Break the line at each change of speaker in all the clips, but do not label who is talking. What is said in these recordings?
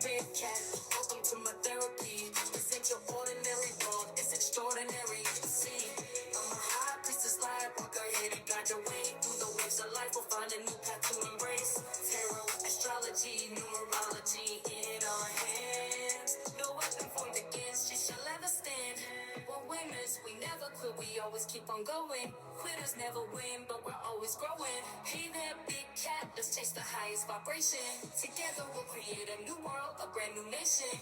big cat. Welcome to my therapy. This ain't your ordinary world, it's extraordinary. See, I'm a high priestess lightworker, here to guide your way through the waves of life. We'll find a new path to embrace. Tarot, astrology, numerology in our hands. No weapon formed against you shall ever stand. We're winners, we never quit, we always keep on going. Quitters never win, but we're always growing. Hey there, big cat, let's chase the highest vibration. Together we'll create a new world, a brand new nation.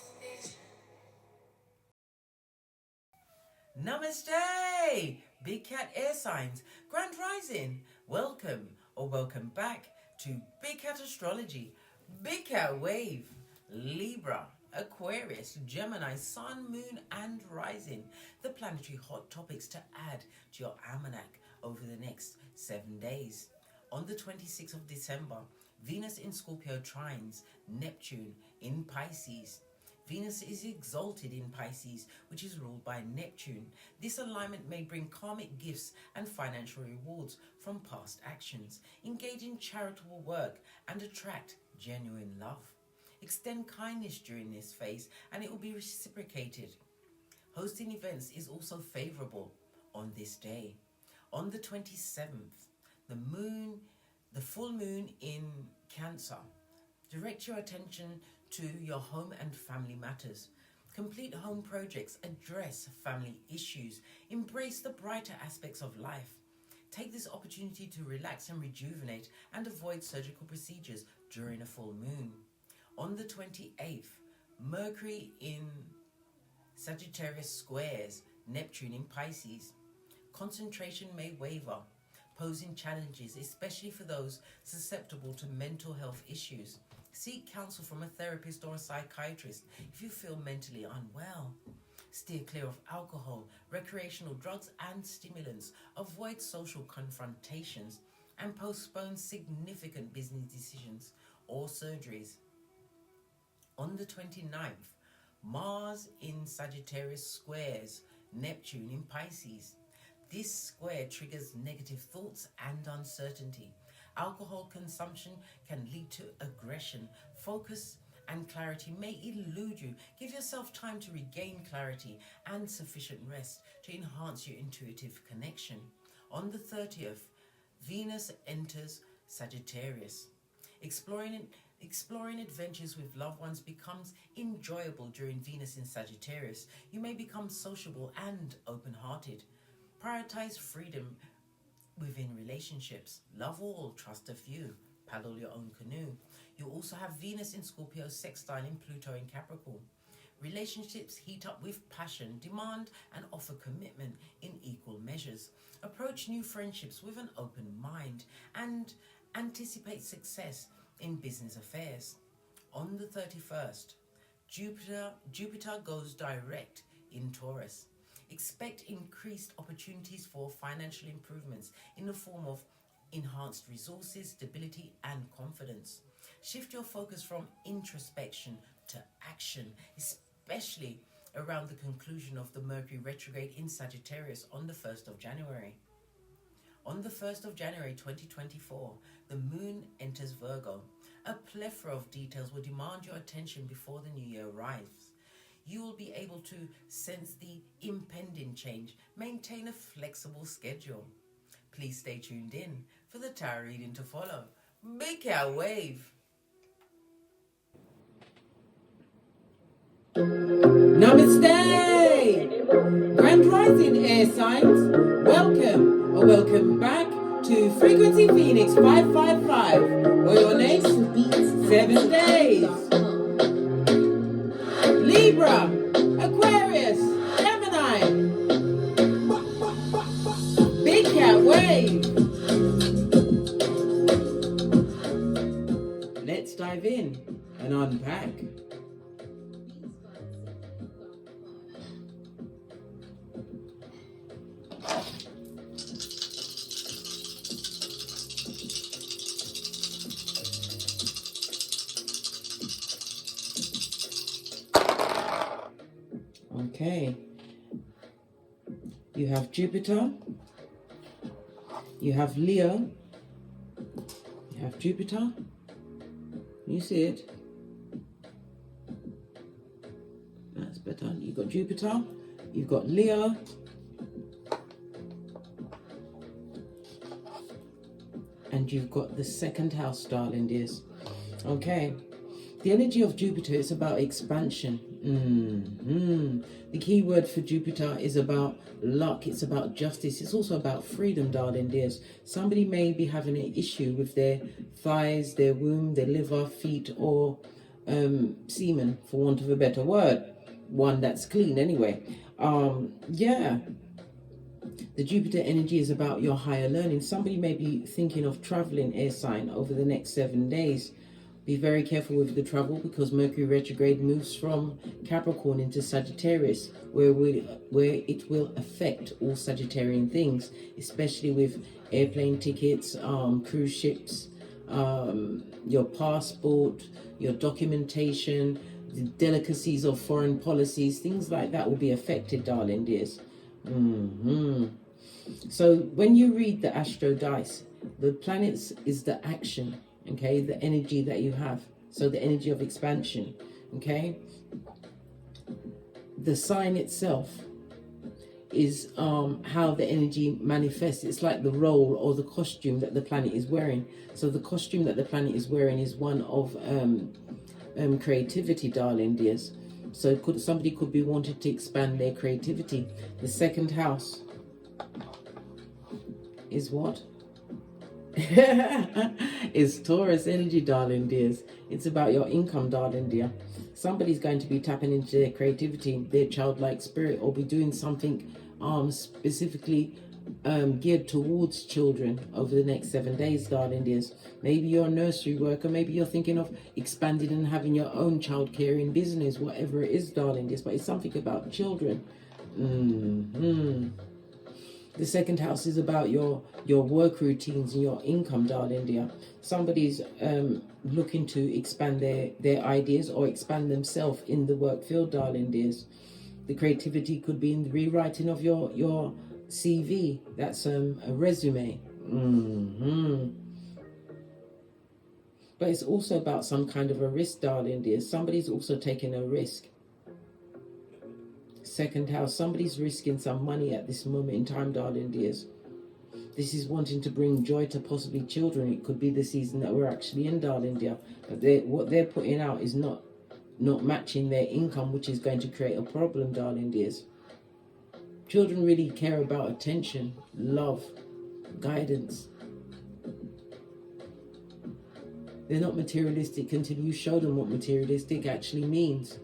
Namaste, Big Cat Air Signs, Grand Rising. Welcome or welcome back to Big Cat Astrology, Big Cat Wave, Libra, Aquarius, Gemini, Sun, Moon and Rising. The planetary hot topics to add to your almanac over the next 7 days. On the 26th of December, Venus in Scorpio trines Neptune in Pisces. Venus is exalted in Pisces, which is ruled by Neptune. This alignment may bring karmic gifts and financial rewards from past actions. Engage in charitable work and attract genuine love. Extend kindness during this phase and it will be reciprocated. Hosting events is also favorable on this day. On the 27th, the full moon in Cancer. Direct your attention to your home and family matters. Complete home projects, address family issues, embrace the brighter aspects of life. Take this opportunity to relax and rejuvenate and avoid surgical procedures during a full moon. On the 28th, Mercury in Sagittarius squares Neptune in Pisces. Concentration may waver, posing challenges, especially for those susceptible to mental health issues. Seek counsel from a therapist or a psychiatrist if you feel mentally unwell. Steer clear of alcohol, recreational drugs and stimulants. Avoid social confrontations and postpone significant business decisions or surgeries. On the 29th, Mars in Sagittarius squares Neptune in Pisces. This square triggers negative thoughts and uncertainty. Alcohol consumption can lead to aggression. Focus and clarity may elude you. Give yourself time to regain clarity and sufficient rest to enhance your intuitive connection. On the 30th, Venus enters Sagittarius. Exploring adventures with loved ones becomes enjoyable during Venus in Sagittarius. You may become sociable and open-hearted. Prioritize freedom within relationships. Love all, trust a few. Paddle your own canoe. You also have Venus in Scorpio sextile in Pluto in Capricorn. Relationships heat up with passion, demand and offer commitment in equal measures. Approach new friendships with an open mind and anticipate success in business affairs. On the 31st, Jupiter goes direct in Taurus. Expect increased opportunities for financial improvements in the form of enhanced resources, stability and confidence. Shift your focus from introspection to action, especially around the conclusion of the Mercury retrograde in Sagittarius on the 1st of January. On the 1st of January 2024, the moon enters Virgo. A plethora of details will demand your attention before the new year arrives. You will be able to sense the impending change. Maintain a flexible schedule. Please stay tuned in for the tarot reading to follow. Big Cat Wave. Namaste! Grand Rising Air Signs. Welcome or welcome back to Frequency Phoenix 555 for your next 7 days. Libra, Aquarius, Gemini, Big Cat Wave. Let's dive in and unpack. Okay, you have Jupiter, you have Leo, you have Jupiter, you see it, better. You've got Jupiter, you've got Leo, and you've got the second house, darling dears. Okay. The energy of Jupiter is about expansion. The key word for Jupiter is about luck. It's about justice. It's also about freedom, darling dears. Somebody may be having an issue with their thighs, their womb, their liver, feet, or semen, for want of a better word. One that's clean anyway. Yeah. The Jupiter energy is about your higher learning. Somebody may be thinking of traveling, air sign, over the next 7 days. Be very careful with the travel, because Mercury retrograde moves from Capricorn into Sagittarius, where it will affect all Sagittarian things, especially with airplane tickets, cruise ships, your passport, your documentation, the delicacies of foreign policies, things like that will be affected, darling dears. So when you read the Astro Dice, the planets is the action, okay, the energy that you have. So the energy of expansion, okay. The sign itself is how the energy manifests. It's like the role or the costume that the planet is wearing. So the costume that the planet is wearing is one of creativity, darling dears. So somebody could be wanting to expand their creativity. The second house is what? It's Taurus energy, darling dears. It's about your income, darling dear. Somebody's going to be tapping into their creativity, their childlike spirit, or be doing something specifically geared towards children over the next 7 days, darling dears. Maybe you're a nursery worker, maybe you're thinking of expanding and having your own child caring business, whatever it is, darling dears, but it's something about children. The second house is about your work routines and your income, darling dear. Somebody's looking to expand their ideas or expand themselves in the work field, darling dears. The creativity could be in the rewriting of your CV. That's a resume. But it's also about some kind of a risk, darling dear. Somebody's also taking a risk. Second house, somebody's risking some money at this moment in time, darling dears. This is wanting to bring joy to possibly children. It could be the season that we're actually in, darling dear. But what they're putting out is not matching their income, which is going to create a problem, darling dears. Children really care about attention, love, guidance. They're not materialistic until you show them what materialistic actually means.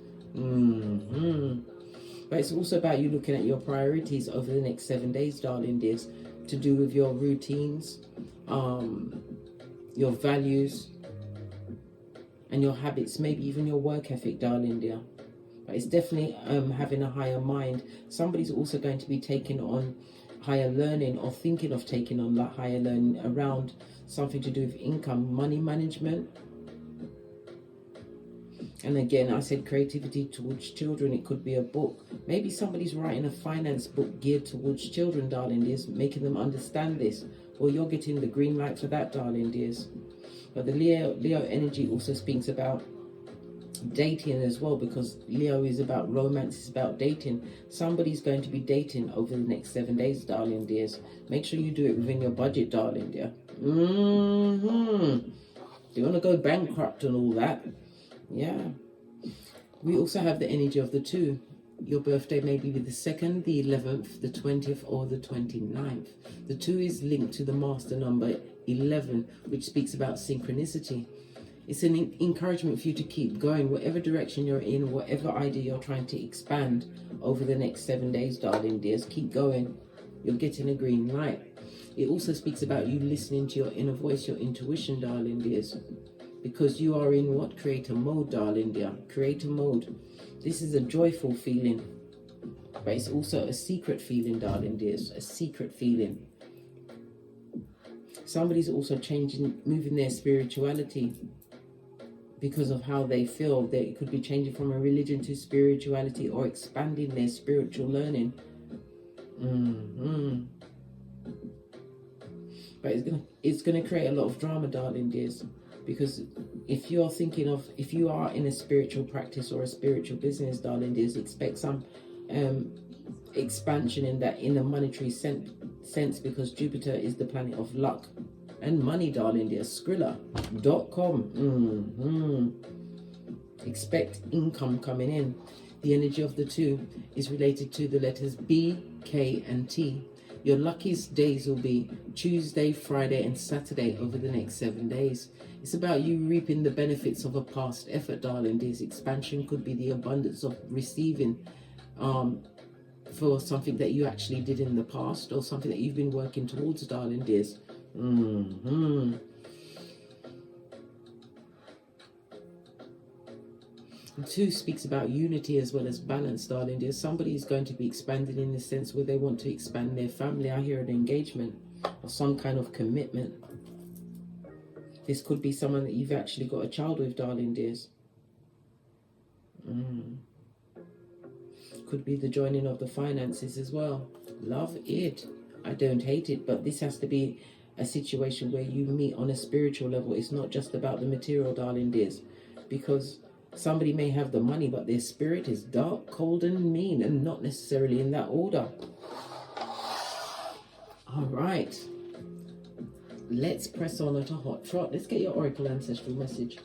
But it's also about you looking at your priorities over the next 7 days, darling dears, to do with your routines, your values, and your habits, maybe even your work ethic, darling dear. But it's definitely having a higher mind. Somebody's also going to be taking on higher learning, or thinking of taking on that higher learning around something to do with income, money management. And again, I said creativity towards children. It could be a book. Maybe somebody's writing a finance book geared towards children, darling dears, making them understand this. Or you're getting the green light for that, darling dears. But the Leo energy also speaks about dating as well, because Leo is about romance, it's about dating. Somebody's going to be dating over the next 7 days, darling dears. Make sure you do it within your budget, darling dear. Do you want to go bankrupt and all that? Yeah. We also have the energy of the 2. Your birthday may be the 2nd, the 11th, the 20th, or the 29th. The 2 is linked to the master number 11, which speaks about synchronicity. It's an encouragement for you to keep going, whatever direction you're in, whatever idea you're trying to expand over the next 7 days, darling dears. Keep going. You're getting a green light. It also speaks about you listening to your inner voice, your intuition, darling dears. Because you are in what? Creator mode, darling dear. Creator mode. This is a joyful feeling. But it's also a secret feeling, darling dears. A secret feeling. Somebody's also moving their spirituality because of how they feel. They could be changing from a religion to spirituality, or expanding their spiritual learning. But it's gonna create a lot of drama, darling dears. Because if you're thinking of, if you are in a spiritual practice or a spiritual business, darling dears, expect some expansion in that, in a monetary sense, because Jupiter is the planet of luck and money, darling dear. Skrilla.com. Expect income coming in. The energy of the two is related to the letters B, K, and T. Your luckiest days will be Tuesday, Friday, and Saturday over the next 7 days. It's about you reaping the benefits of a past effort, darling dears. Expansion could be the abundance of receiving for something that you actually did in the past, or something that you've been working towards, darling dears. The two speaks about unity as well as balance, darling dear. Somebody is going to be expanding in the sense where they want to expand their family. I hear an engagement or some kind of commitment. This could be someone that you've actually got a child with, darling dears. Could be the joining of the finances as well. Love it. I don't hate it, but this has to be a situation where you meet on a spiritual level. It's not just about the material, darling dears, because somebody may have the money, but their spirit is dark, cold, and mean, and not necessarily in that order. All right. Let's press on at a hot trot. Let's get your Oracle Ancestral message.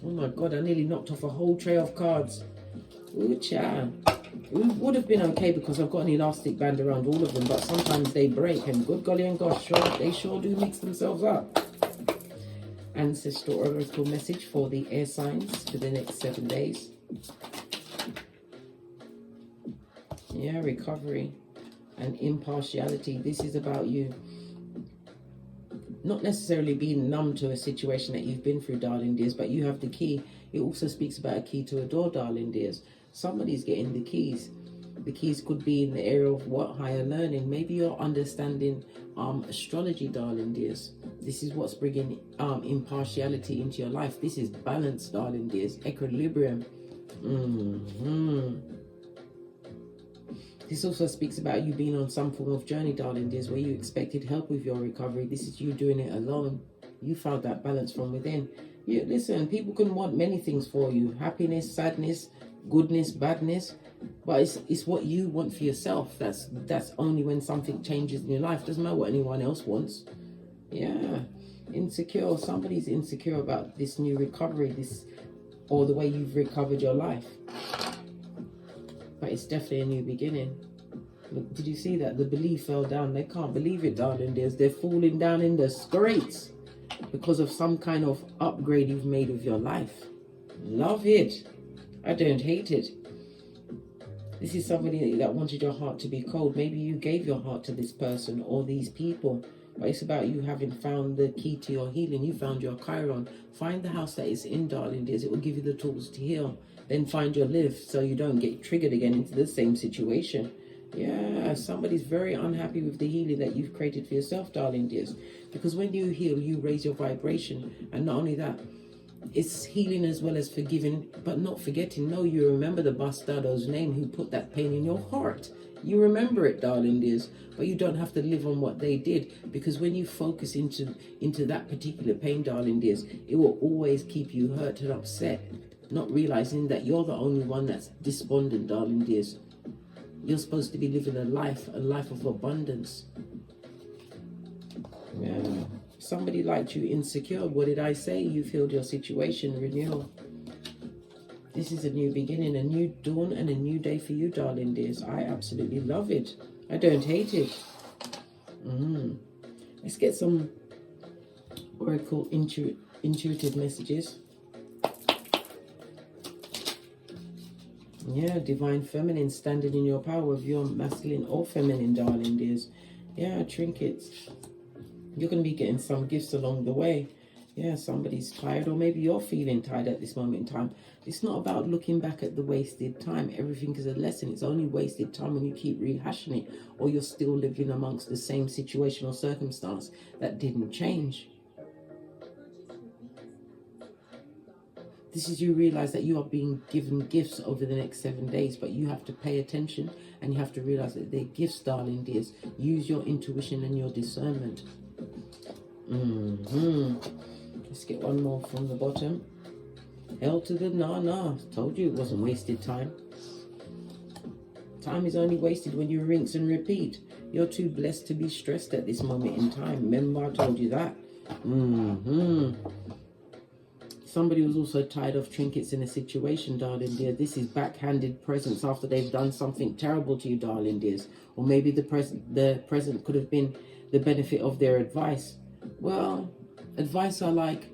Oh my God, I nearly knocked off a whole tray of cards. Ooh, child. It would have been okay because I've got an elastic band around all of them, but sometimes they break, and good golly and gosh, they sure do mix themselves up. Ancestral Oracle message for the air signs for the next 7 days. Yeah, recovery and impartiality. This is about you not necessarily being numb to a situation that you've been through, darling dears, but you have the key. It also speaks about a key to a door, darling dears. Somebody's getting the keys. The keys could be in the area of what? Higher learning. Maybe you're understanding astrology, darling dears. This is what's bringing impartiality into your life. This is balance, darling dears. Equilibrium. This also speaks about you being on some form of journey, darling dears, where you expected help with your recovery. This is you doing it alone. You found that balance from within. Yeah, listen, people can want many things for you. Happiness, sadness, goodness, badness. But it's what you want for yourself. That's only when something changes in your life. Doesn't matter what anyone else wants. Yeah. Insecure. Somebody's insecure about this new recovery, or the way you've recovered your life. But it's definitely a new beginning. Look, did you see that? The belief fell down. They can't believe it, darling dears. They're falling down in the streets because of some kind of upgrade you've made of your life. Love it. I don't hate it. This is somebody that wanted your heart to be cold. Maybe you gave your heart to this person or these people. But it's about you having found the key to your healing. You found your Chiron. Find the house that it's in, darling dears. It will give you the tools to heal. Then find your live so you don't get triggered again into the same situation. Yeah, somebody's very unhappy with the healing that you've created for yourself, darling dears. Because when you heal, you raise your vibration. And not only that, it's healing as well as forgiving, but not forgetting. No, you remember the bastardo's name who put that pain in your heart. You remember it, darling dears, but you don't have to live on what they did, because when you focus into that particular pain, darling dears, it will always keep you hurt and upset, not realizing that you're the only one that's despondent, darling dears. You're supposed to be living a life of abundance. Yeah. Somebody liked you insecure. What did I say? You've healed your situation. Renewal. This is a new beginning, a new dawn, and a new day for you, darling dears. I absolutely love it. I don't hate it. Let's get some Oracle intuitive messages. Yeah, divine feminine, standing in your power of your masculine or feminine, darling dears. Yeah, trinkets. You're going to be getting some gifts along the way. Yeah, somebody's tired, or maybe you're feeling tired at this moment in time. It's not about looking back at the wasted time. Everything is a lesson. It's only wasted time when you keep rehashing it, or you're still living amongst the same situation or circumstance that didn't change. This is you realize that you are being given gifts over the next 7 days, but you have to pay attention and you have to realize that they're gifts, darling dears. Use your intuition and your discernment. Let's get one more from the bottom. Hell to the nah. Told you it wasn't wasted time. Time is only wasted when you rinse and repeat. You're too blessed to be stressed at this moment in time. Remember, I told you that. Somebody was also tired of trinkets in a situation, darling dear. This is backhanded presents after they've done something terrible to you, darling dears. Or maybe the present could have been the benefit of their advice. Well, advice are like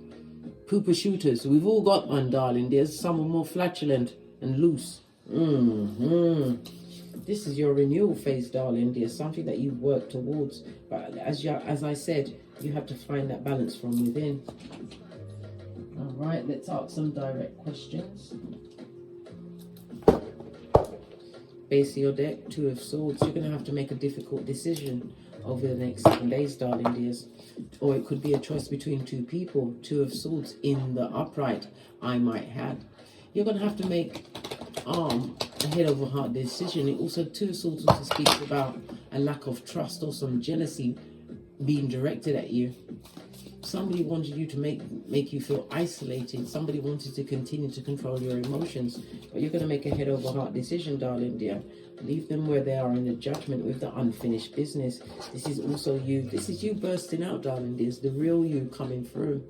pooper shooters. We've all got one, darling dears. Some are more flatulent and loose. This is your renewal phase, darling dear. Something that you've worked towards. But as I said, you have to find that balance from within. All right, let's ask some direct questions. Base of your deck, Two of Swords. You're going to have to make a difficult decision over the next 7 days, darling dears. Or it could be a choice between two people. Two of Swords in the upright, I might have. You're going to have to make a head over heart decision. It also, Two of Swords also speaks about a lack of trust or some jealousy being directed at you. Somebody wanted you to make you feel isolated. Somebody wanted to continue to control your emotions. But you're going to make a head over heart decision, darling dear. Leave them where they are in the judgment with the unfinished business. This is also you. This is you bursting out, darling dears. The real you coming through.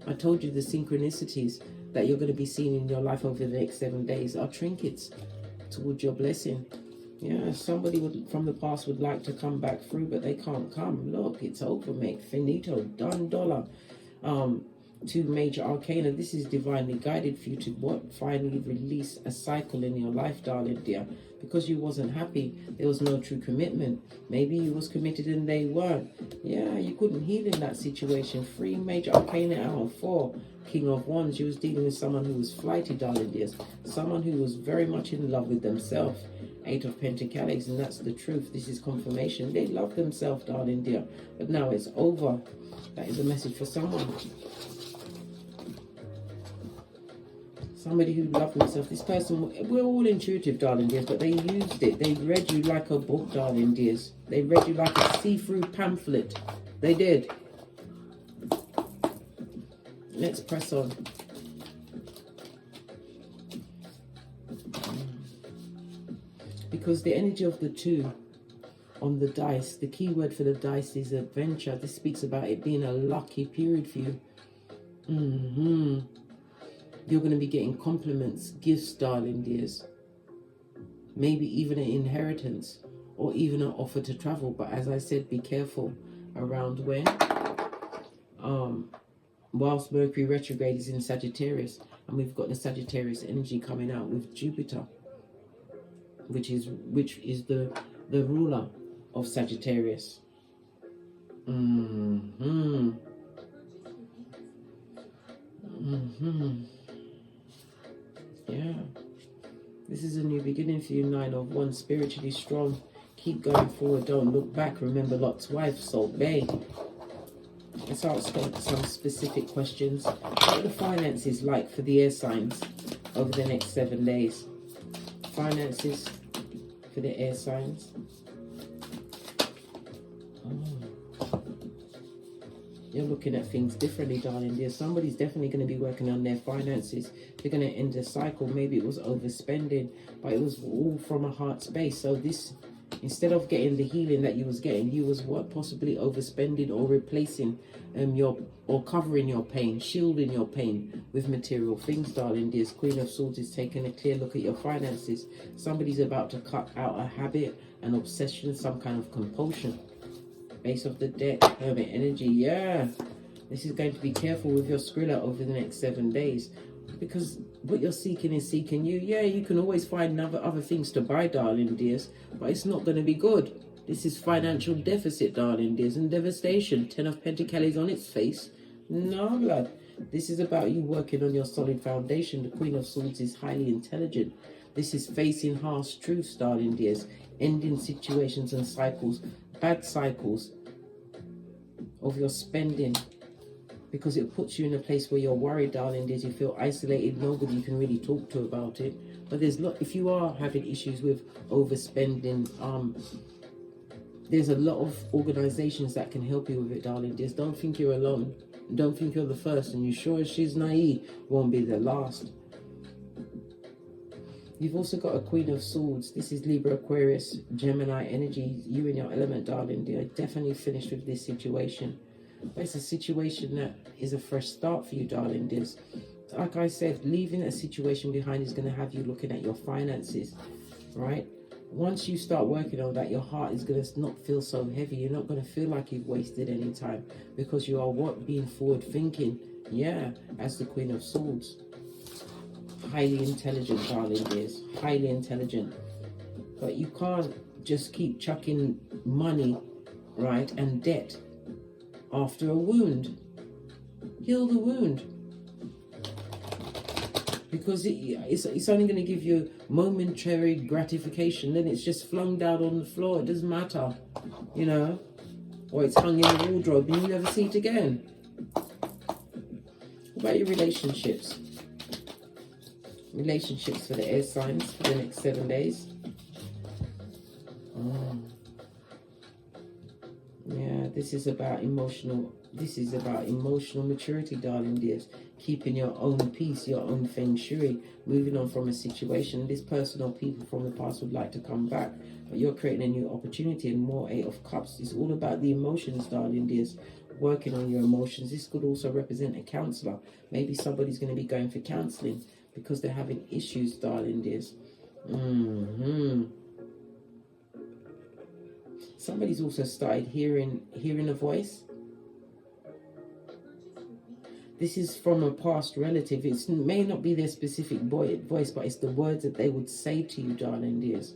I told you the synchronicities that you're going to be seeing in your life over the next 7 days are trinkets towards your blessing. Yeah, somebody from the past would like to come back through, but they can't come. Look, it's over, mate. Finito, done, dollar. Two major arcana. This is divinely guided for you to what? Finally release a cycle in your life, darling dear. Because you wasn't happy, there was no true commitment. Maybe you was committed and they weren't. Yeah, you couldn't heal in that situation. 3 major arcana out of 4. King of Wands. You was dealing with someone who was flighty, darling dears. Someone who was very much in love with themselves. 8 of Pentacles, and that's the truth. This is confirmation. They love themselves, darling dear. But now it's over. That is a message for someone. Somebody who loved themselves. This person, we're all intuitive, darling dears, but they used it. They read you like a book, darling dears. They read you like a see-through pamphlet. They did. Let's press on. Because the energy of the 2 on the dice, the key word for the dice is adventure. This speaks about it being a lucky period for you. You're going to be getting compliments, gifts, darling dears. Maybe even an inheritance or even an offer to travel. But as I said, be careful around when. Whilst Mercury retrograde is in Sagittarius, and we've got the Sagittarius energy coming out with Jupiter, which is the ruler of Sagittarius. Yeah. This is a new beginning for you, 9 of Wands. Spiritually strong. Keep going forward. Don't look back. Remember Lot's wife, Salt Bay. Let's ask some specific questions. What are the finances like for the air signs over the next 7 days? Finances for the air signs. You're looking at things differently, darling dear. Somebody's definitely going to be working on their finances. They're going to end a cycle. Maybe it was overspending, but it was all from a heart space. So this, instead of getting the healing that you was getting, you was what, possibly overspending or replacing or covering your pain, shielding your pain with material things, darling dears. Queen of Swords is taking a clear look at your finances. Somebody's about to cut out a habit, an obsession, some kind of compulsion. Base of the deck, Hermit energy. Yeah, this is going to be careful with your Skrilla over the next 7 days, because what you're seeking is seeking you. Yeah, you can always find other things to buy, darling dears, but it's not going to be good. This is financial deficit, darling dears, and devastation. 10 of Pentacles on its face. No, blood. This is about you working on your solid foundation. The Queen of Swords is highly intelligent. This is facing harsh truths, darling dears. Ending situations and cycles, bad cycles of your spending, because it puts you in a place where you're worried, darling dears. You feel isolated. Nobody you can really talk to about it. But there's if you are having issues with overspending, there's a lot of organizations that can help you with it, darling. Just don't think you're alone. Don't think you're the first. And you sure she's naive won't be the last. You've also got a Queen of Swords. This is Libra, Aquarius, Gemini energy. You and your element, darling. They're definitely finished with this situation. But it's a situation that is a fresh start for you, darling. This, like I said, leaving a situation behind is going to have you looking at your finances, right? Once you start working on that, your heart is going to not feel so heavy. You're not going to feel like you've wasted any time because you are being forward thinking. Yeah, as the Queen of Swords. Highly intelligent, darling, dears. Highly intelligent. But you can't just keep chucking money, right, and debt after a wound. Heal the wound. Because it's only going to give you momentary gratification. Then it's just flung down on the floor. It doesn't matter, you know. Or it's hung in the wardrobe and you never see it again. What about your relationships? Relationships for the air signs for the next 7 days. Yeah, this is about emotional maturity, darling dears. Keeping your own peace, your own feng shui. Moving on from a situation. This person or people from the past would like to come back, but you're creating a new opportunity. And more 8 of Cups. It's all about the emotions, darling dears. Working on your emotions. This could also represent a counselor. Maybe somebody's going to be going for counseling because they're having issues, darling dears. Somebody's also started hearing a voice. This is from a past relative. It may not be their specific voice, but it's the words that they would say to you, darling dears.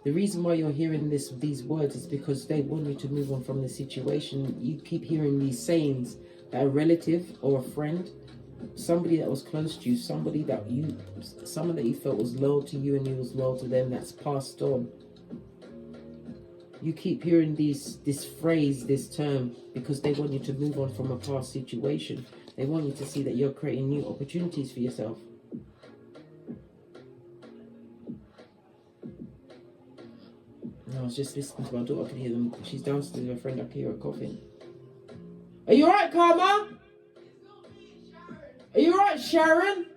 The reason why you're hearing these words is because they want you to move on from the situation. You keep hearing these sayings that a relative or a friend, somebody that was close to you, someone that you felt was loyal to you and you was loyal to them, that's passed on. You keep hearing this phrase, this term, because they want you to move on from a past situation. They want you to see that you're creating new opportunities for yourself. I was just listening to my daughter. I can hear them. She's downstairs with her friend. I can hear her coughing. Are you alright, Karma? Are you alright, Sharon?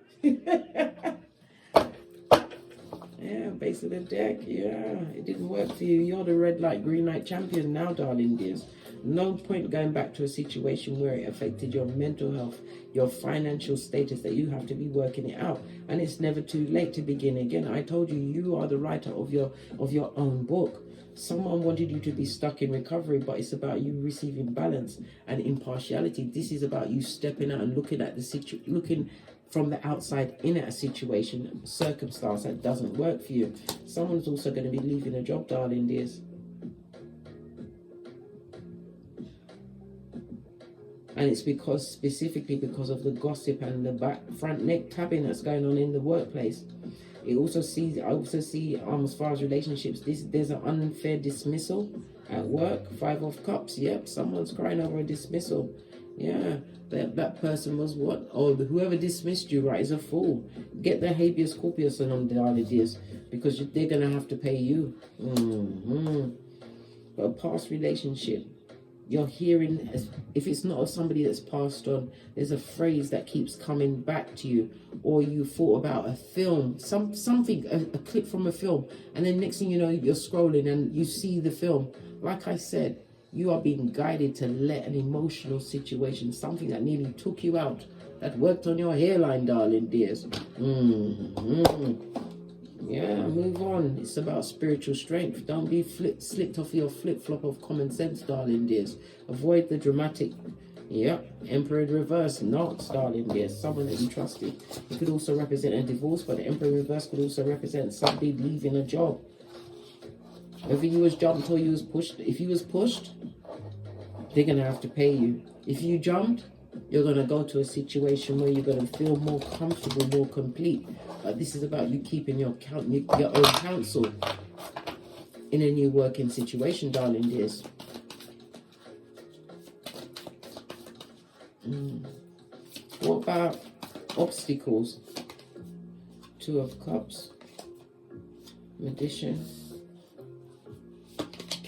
Yeah, base of the deck. Yeah, it didn't work for you. You're the red light, green light champion now, darling dears. No point going back to a situation where it affected your mental health, your financial status, that you have to be working it out. And it's never too late to begin again. I told you, you are the writer of your own book. Someone wanted you to be stuck in recovery, but it's about you receiving balance and impartiality. This is about you stepping out and looking at the looking from the outside in at a situation, circumstance that doesn't work for you. Someone's also going to be leaving a job, darling dears. And it's specifically because of the gossip and the front neck tapping that's going on in the workplace. I also see, as far as relationships, there's an unfair dismissal at work. 5 of Cups. Yep, someone's crying over a dismissal. Yeah, that person was what? Oh, whoever dismissed you, right, is a fool. Get the habeas corpus on the ideas, because they're going to have to pay you. But a past relationship, you're hearing, if it's not somebody that's passed on, there's a phrase that keeps coming back to you, or you thought about a film, something, a clip from a film, and then next thing you know, you're scrolling and you see the film. Like I said, you are being guided to let an emotional situation, something that nearly took you out, that worked on your hairline, darling dears. Yeah, move on. It's about spiritual strength. Don't be slipped off your flip-flop of common sense, darling dears. Avoid the dramatic. Yeah, Emperor in reverse, not, darling dears. Someone that you trusted. It could also represent a divorce, but the Emperor in reverse could also represent somebody leaving a job. Whether you was jumped or you was pushed, if you was pushed, they're going to have to pay you. If you jumped, you're going to go to a situation where you're going to feel more comfortable, more complete. But this is about you keeping your own counsel in a new working situation, darling dears. What about obstacles? 2 of Cups. Magician.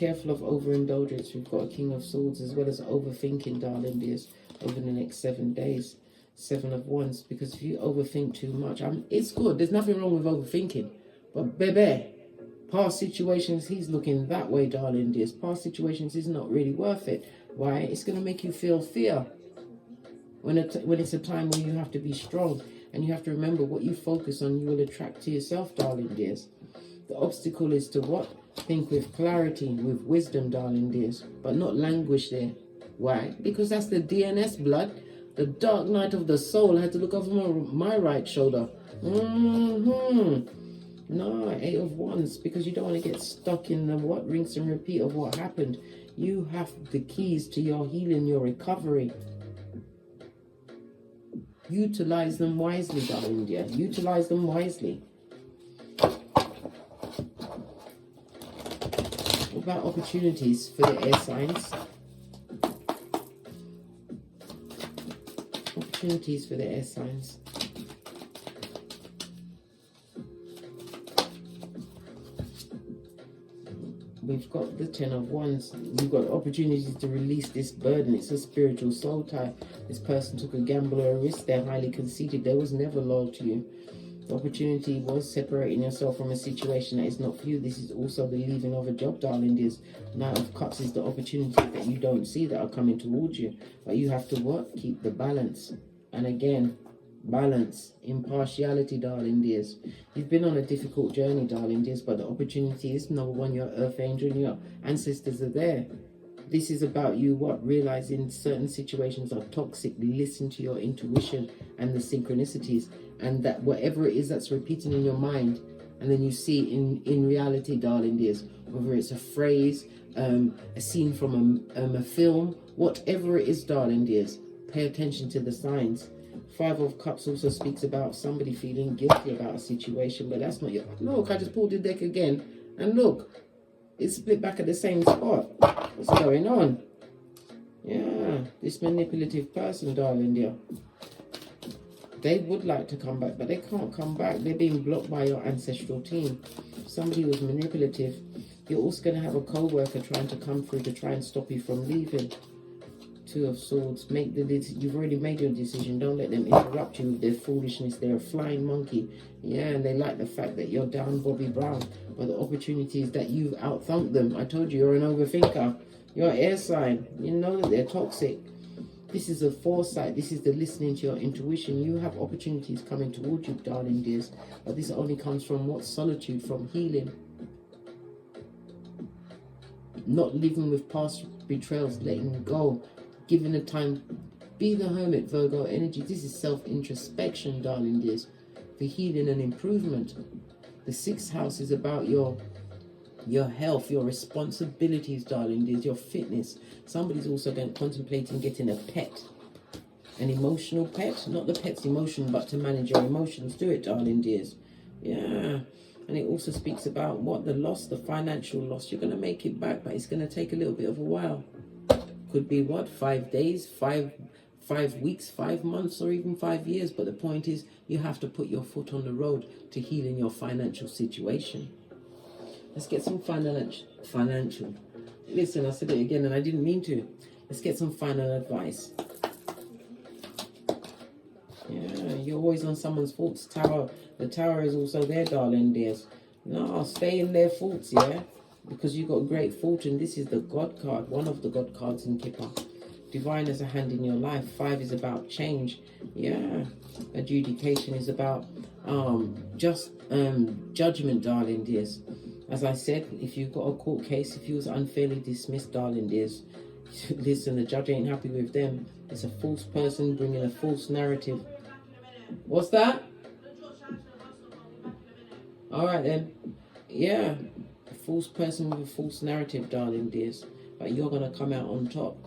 careful of overindulgence. We've got a King of Swords as well as overthinking, darling dears, over the next 7 days. 7 of Wands, because if you overthink too much, it's good. There's nothing wrong with overthinking. But baby, past situations, he's looking that way, darling dears. Past situations is not really worth it. Why? It's going to make you feel fear. When it's a time when you have to be strong, and you have to remember what you focus on, you will attract to yourself, darling dears. The obstacle is to what? Think with clarity, with wisdom, darling dears, but not languish there. Why? Because that's the DNS blood. The dark night of the soul. I had to look over my right shoulder. No, 8 of Wands, because you don't want to get stuck in the what? Rinse and repeat of what happened. You have the keys to your healing, your recovery. Utilize them wisely, darling dear. Utilize them wisely. What about opportunities for the air signs? Opportunities for the air signs. We've got the 10 of Wands. You've got opportunities to release this burden. It's a spiritual soul tie. This person took a gamble or a risk. They're highly conceited. They was never loyal to you. The opportunity was separating yourself from a situation that is not for you. This is also the leaving of a job, darling dears. Knight of Cups is the opportunity that you don't see that are coming towards you. But you have to what? Keep the balance. And again, balance, impartiality, darling dears. You've been on a difficult journey, darling dears, but the opportunity is, number one, your earth angel and your ancestors are there. This is about you, what? Realizing certain situations are toxic. Listen to your intuition and the synchronicities, and that whatever it is that's repeating in your mind, and then you see in reality, darling dears, whether it's a phrase, a scene from a film, whatever it is, darling dears, pay attention to the signs. 5 of Cups also speaks about somebody feeling guilty about a situation, but that's not your... Look, I just pulled the deck again, and look, it's split back at the same spot. What's going on? Yeah, this manipulative person, darling dear. They would like to come back, but they can't come back. They're being blocked by your ancestral team. Somebody was manipulative. You're also going to have a co-worker trying to come through to try and stop you from leaving. 2 of Swords. You've already made your decision. Don't let them interrupt you with their foolishness. They're a flying monkey. Yeah, and they like the fact that you're down Bobby Brown. But the opportunity is that you've outthunk them. I told you, you're an overthinker. You're an air sign. You know that they're toxic. This is a foresight. This is the listening to your intuition. You have opportunities coming towards you, darling dears. But this only comes from what? Solitude, from healing. Not living with past betrayals, letting go. Giving the time. Be the hermit, Virgo energy. This is self-introspection, darling dears, for healing and improvement. The 6th house is about your health, your responsibilities, darling dears, your fitness. Somebody's also contemplating getting a pet. An emotional pet. Not the pet's emotion, but to manage your emotions. Do it, darling dears. Yeah. And it also speaks about what? The loss, the financial loss. You're going to make it back, but it's going to take a little bit of a while. Could be what? 5 days, 5 weeks, 5 months, or even 5 years. But the point is, you have to put your foot on the road to healing your financial situation. Let's get some financial. Listen, I said it again and I didn't mean to. Let's get some final advice. Yeah, you're always on someone's faults. Tower. The Tower is also there, darling dears. No, stay in their faults, yeah? Because you got great fortune. This is the God card, one of the God cards in Kipper. Divine is a hand in your life. 5 is about change. Yeah. Adjudication is about judgment, darling dears. As I said, if you've got a court case, if you was unfairly dismissed, darling dears, listen, the judge ain't happy with them. It's a false person bringing a false narrative. What's that? All right then. Yeah. A false person with a false narrative, darling dears. But you're going to come out on top.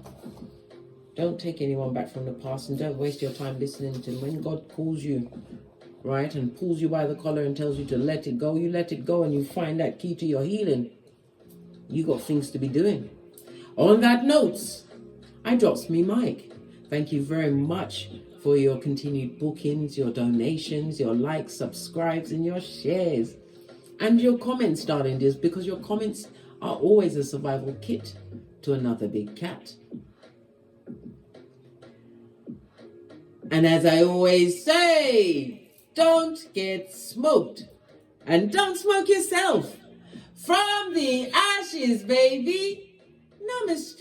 Don't take anyone back from the past, and don't waste your time listening to them. When God calls you, right, and pulls you by the collar and tells you to let it go, you let it go, and you find that key to your healing. You got things to be doing. On that note, I drops me mic. Thank you very much for your continued bookings, your donations, your likes, subscribes, and your shares. And your comments, darling dears, because your comments are always a survival kit to another big cat. And as I always say, don't get smoked. And don't smoke yourself. From the ashes, baby. Namaste.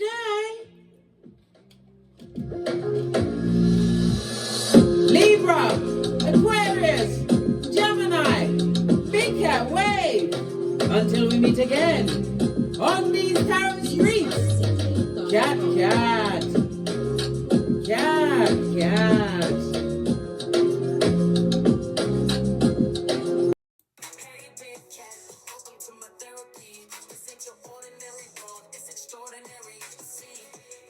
Libra, Aquarius, Gemini, Big Cat Wave. Until we meet again on these tarot streets. Cat, cat. Cat, cat.
Hey, big cat, welcome to my therapy. This ain't your ordinary world, it's extraordinary. See,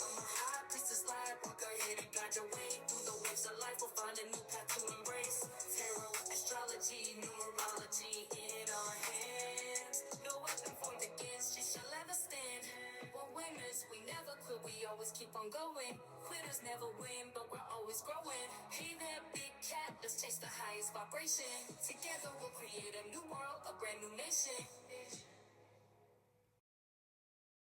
I'm a high priestess lightworker, here to guide your way through the waves of life. We'll find a new path to embrace. Tarot, astrology, numerology in our hands. No weapon formed against you shall ever stand. We're winners, we never quit, we always keep on going. Quitters never win, but we're always growing. Hey there, big cat, let's chase the highest vibration. Together we'll create a new world, a brand new nation.